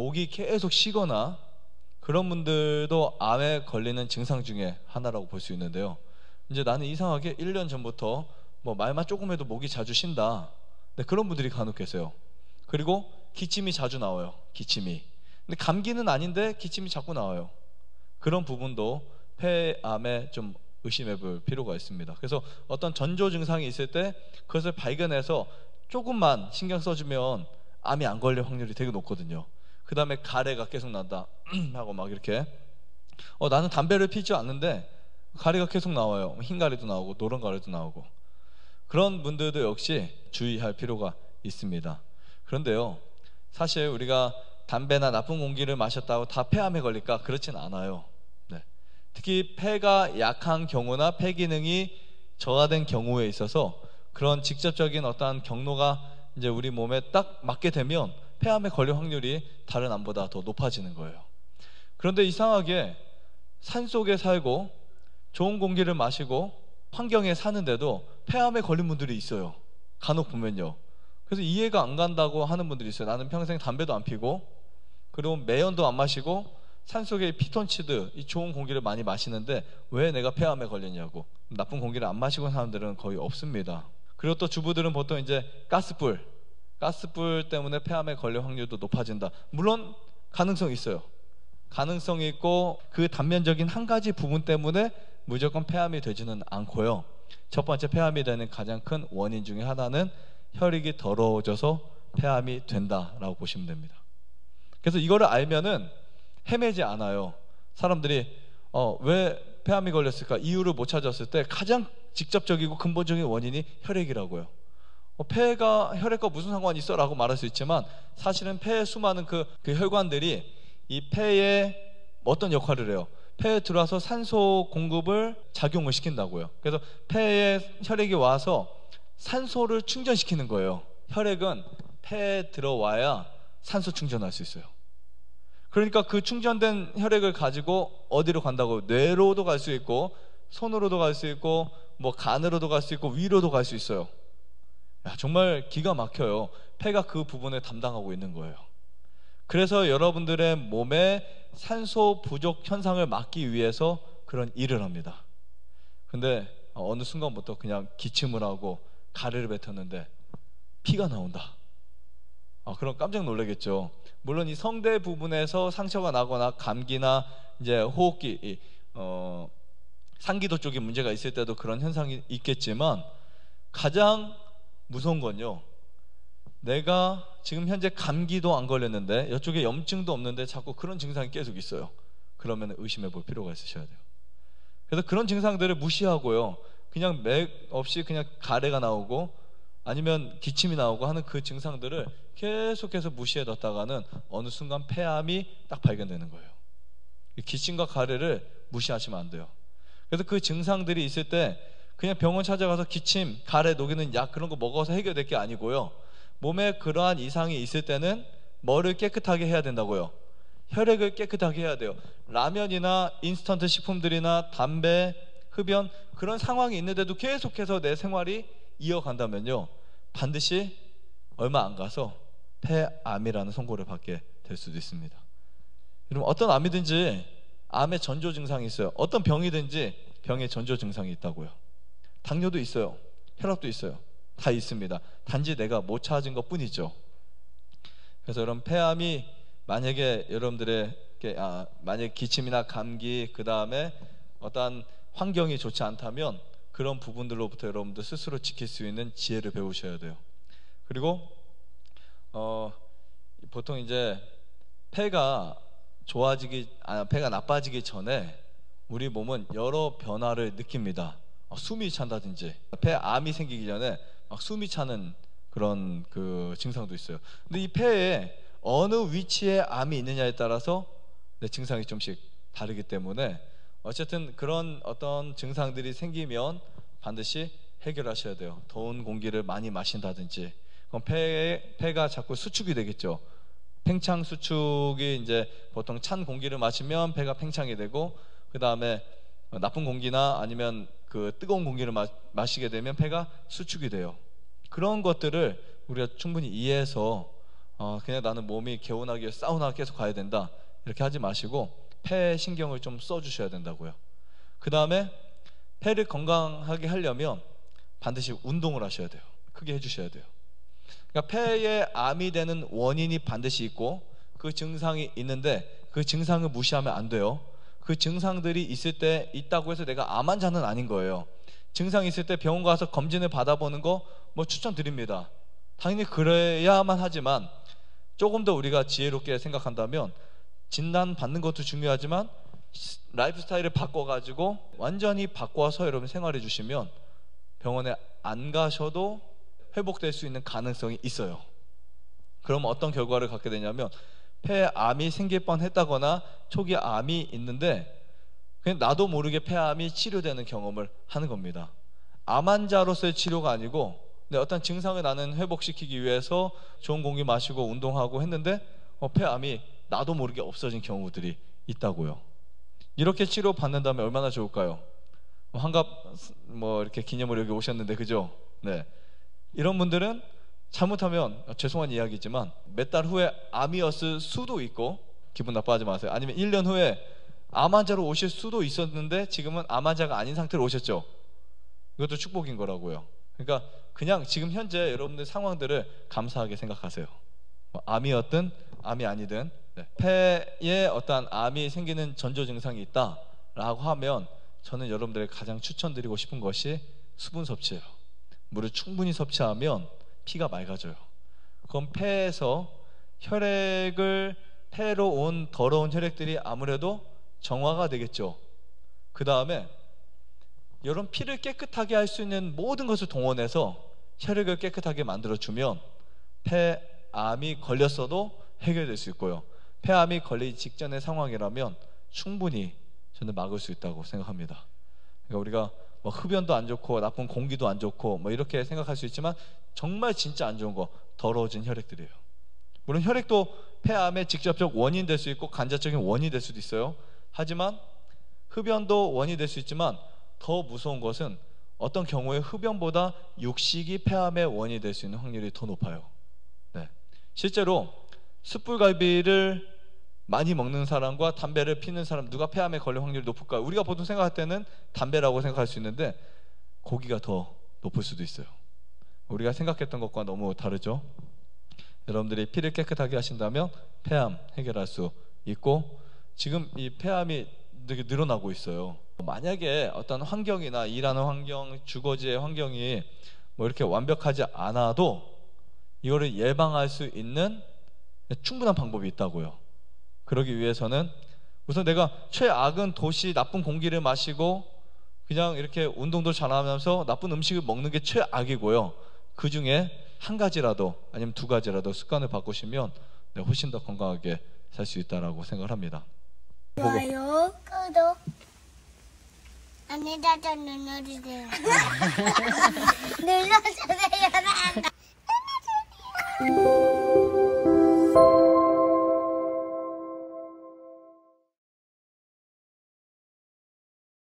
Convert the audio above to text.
목이 계속 쉬거나 그런 분들도 암에 걸리는 증상 중에 하나라고 볼 수 있는데요. 이제 나는 이상하게 1년 전부터 뭐 말만 조금 해도 목이 자주 쉰다. 네, 그런 분들이 간혹 계세요. 그리고 기침이 자주 나와요. 기침이. 근데 감기는 아닌데 기침이 자꾸 나와요. 그런 부분도 폐암에 좀 의심해 볼 필요가 있습니다. 그래서 어떤 전조 증상이 있을 때 그것을 발견해서 조금만 신경 써주면 암이 안 걸릴 확률이 되게 높거든요. 그 다음에 가래가 계속 난다 하고 막 이렇게 나는 담배를 피지 않는데 가래가 계속 나와요. 흰 가래도 나오고 노란 가래도 나오고, 그런 분들도 역시 주의할 필요가 있습니다. 그런데요, 사실 우리가 담배나 나쁜 공기를 마셨다고 다 폐암에 걸릴까? 그렇진 않아요. 네. 특히 폐가 약한 경우나 폐 기능이 저하된 경우에 있어서 그런 직접적인 어떠한 경로가 이제 우리 몸에 딱 맞게 되면 폐암에 걸릴 확률이 다른 암보다 더 높아지는 거예요. 그런데 이상하게 산속에 살고 좋은 공기를 마시고 환경에 사는데도 폐암에 걸린 분들이 있어요. 간혹 보면요. 그래서 이해가 안 간다고 하는 분들이 있어요. 나는 평생 담배도 안 피고 그리고 매연도 안 마시고 산속에 피톤치드, 이 좋은 공기를 많이 마시는데 왜 내가 폐암에 걸렸냐고. 나쁜 공기를 안 마시고 사는 사람들은 거의 없습니다. 그리고 또 주부들은 보통 이제 가스불 때문에 폐암에 걸릴 확률도 높아진다. 물론 가능성이 있어요. 가능성이 있고 그 단면적인 한 가지 부분 때문에 무조건 폐암이 되지는 않고요. 첫 번째 폐암이 되는 가장 큰 원인 중에 하나는 혈액이 더러워져서 폐암이 된다라고 보시면 됩니다. 그래서 이거를 알면은 헤매지 않아요. 사람들이 왜 폐암이 걸렸을까? 이유를 못 찾았을 때 가장 직접적이고 근본적인 원인이 혈액이라고요. 폐가 혈액과 무슨 상관이 있어? 라고 말할 수 있지만 사실은 폐에 수많은 그 혈관들이 이 폐에 어떤 역할을 해요? 폐에 들어와서 산소 공급을 작용을 시킨다고요. 그래서 폐에 혈액이 와서 산소를 충전시키는 거예요. 혈액은 폐에 들어와야 산소 충전할 수 있어요. 그러니까 그 충전된 혈액을 가지고 어디로 간다고? 뇌로도 갈 수 있고 손으로도 갈 수 있고 뭐 간으로도 갈 수 있고 위로도 갈 수 있어요. 야, 정말 기가 막혀요. 폐가 그 부분을 담당하고 있는 거예요. 그래서 여러분들의 몸에 산소 부족 현상을 막기 위해서 그런 일을 합니다. 근데 어느 순간부터 그냥 기침을 하고 가래를 뱉었는데 피가 나온다. 그럼 깜짝 놀라겠죠. 물론 이 성대 부분에서 상처가 나거나 감기나 이제 호흡기, 상기도 쪽에 문제가 있을 때도 그런 현상이 있겠지만 가장 무서운 건요, 내가 지금 현재 감기도 안 걸렸는데 이쪽에 염증도 없는데 자꾸 그런 증상이 계속 있어요. 그러면 의심해 볼 필요가 있으셔야 돼요. 그래서 그런 증상들을 무시하고요, 그냥 맥 없이 그냥 가래가 나오고 아니면 기침이 나오고 하는 그 증상들을 계속해서 무시해 뒀다가는 어느 순간 폐암이 딱 발견되는 거예요. 기침과 가래를 무시하시면 안 돼요. 그래서 그 증상들이 있을 때 그냥 병원 찾아가서 기침, 가래 녹이는 약 그런 거 먹어서 해결될 게 아니고요, 몸에 그러한 이상이 있을 때는 뭐를 깨끗하게 해야 된다고요? 혈액을 깨끗하게 해야 돼요. 라면이나 인스턴트 식품들이나 담배, 흡연, 그런 상황이 있는데도 계속해서 내 생활이 이어간다면요, 반드시 얼마 안 가서 폐암이라는 선고를 받게 될 수도 있습니다. 여러분, 어떤 암이든지 암의 전조 증상이 있어요. 어떤 병이든지 병의 전조 증상이 있다고요. 당뇨도 있어요. 혈압도 있어요. 다 있습니다. 단지 내가 못 찾은 것 뿐이죠. 그래서 여러분, 폐암이 만약에 여러분들의 만약에 기침이나 감기, 그 다음에 어떠한 환경이 좋지 않다면 그런 부분들로부터 여러분들 스스로 지킬 수 있는 지혜를 배우셔야 돼요. 그리고 보통 이제 폐가 나빠지기 전에 우리 몸은 여러 변화를 느낍니다. 숨이 찬다든지, 폐암이 생기기 전에 막 숨이 차는 그런 그 증상도 있어요. 근데 이 폐에 어느 위치에 암이 있느냐에 따라서 증상이 좀씩 다르기 때문에 어쨌든 그런 어떤 증상들이 생기면 반드시 해결하셔야 돼요. 더운 공기를 많이 마신다든지, 그럼 폐가 자꾸 수축이 되겠죠. 팽창 수축이 이제 보통 찬 공기를 마시면 폐가 팽창이 되고, 그 다음에 나쁜 공기나 아니면 그 뜨거운 공기를 마시게 되면 폐가 수축이 돼요. 그런 것들을 우리가 충분히 이해해서 그냥 나는 몸이 개운하기 위해 사우나 계속 가야 된다 이렇게 하지 마시고 폐에 신경을 좀 써주셔야 된다고요. 그 다음에 폐를 건강하게 하려면 반드시 운동을 하셔야 돼요. 크게 해주셔야 돼요. 그러니까 폐에 암이 되는 원인이 반드시 있고 그 증상이 있는데 그 증상을 무시하면 안 돼요. 그 증상들이 있을 때 있다고 해서 내가 암 환자는 아닌 거예요. 증상이 있을 때 병원 가서 검진을 받아보는 거 뭐 추천드립니다. 당연히 그래야만 하지만 조금 더 우리가 지혜롭게 생각한다면 진단 받는 것도 중요하지만 라이프 스타일을 바꿔가지고 완전히 바꿔서 여러분 생활해 주시면 병원에 안 가셔도 회복될 수 있는 가능성이 있어요. 그러면 어떤 결과를 갖게 되냐면 폐암이 생길 뻔했다거나 초기 암이 있는데 그냥 나도 모르게 폐암이 치료되는 경험을 하는 겁니다. 암 환자로서의 치료가 아니고 어떤 증상을 나는 회복시키기 위해서 좋은 공기 마시고 운동하고 했는데 폐암이 나도 모르게 없어진 경우들이 있다고요. 이렇게 치료 받는다면 얼마나 좋을까요? 환갑 이렇게 기념으로 여기 오셨는데 그죠? 네. 이런 분들은 잘못하면 죄송한 이야기지만 몇 달 후에 암이었을 수도 있고 기분 나빠하지 마세요. 아니면 1년 후에 암 환자로 오실 수도 있었는데 지금은 암 환자가 아닌 상태로 오셨죠. 이것도 축복인 거라고요. 그러니까 그냥 지금 현재 여러분들 상황들을 감사하게 생각하세요. 암이었든 암이 아니든 폐에 어떠한 암이 생기는 전조 증상이 있다라고 하면 저는 여러분들에게 가장 추천드리고 싶은 것이 수분 섭취예요. 물을 충분히 섭취하면 피가 맑아져요. 그럼 폐에서 혈액을 폐로 온 더러운 혈액들이 아무래도 정화가 되겠죠. 그 다음에 여러분 피를 깨끗하게 할 수 있는 모든 것을 동원해서 혈액을 깨끗하게 만들어주면 폐암이 걸렸어도 해결될 수 있고요. 폐암이 걸리기 직전의 상황이라면 충분히 저는 막을 수 있다고 생각합니다. 그러니까 우리가 흡연도 안 좋고 나쁜 공기도 안 좋고 이렇게 생각할 수 있지만 정말 진짜 안 좋은 거 더러워진 혈액들이에요. 물론 혈액도 폐암의 직접적 원인 될 수 있고 간접적인 원인이 될 수도 있어요. 하지만 흡연도 원인이 될 수 있지만 더 무서운 것은 어떤 경우에 흡연보다 육식이 폐암의 원인이 될 수 있는 확률이 더 높아요. 네. 실제로 숯불갈비를 많이 먹는 사람과 담배를 피는 사람 누가 폐암에 걸릴 확률이 높을까요? 우리가 보통 생각할 때는 담배라고 생각할 수 있는데 고기가 더 높을 수도 있어요. 우리가 생각했던 것과 너무 다르죠. 여러분들이 피를 깨끗하게 하신다면 폐암 해결할 수 있고 지금 이 폐암이 되게 늘어나고 있어요. 만약에 어떤 환경이나 일하는 환경, 주거지의 환경이 이렇게 완벽하지 않아도 이거를 예방할 수 있는 충분한 방법이 있다고요. 그러기 위해서는 우선 내가 최악은 도시 나쁜 공기를 마시고 그냥 이렇게 운동도 잘하면서 나쁜 음식을 먹는 게 최악이고요. 그 중에 한 가지라도 아니면 두 가지라도 습관을 바꾸시면 훨씬 더 건강하게 살 수 있다라고 생각을 합니다. 좋아요, 구독, 안내자전 눌러주세요. 눌러주세요.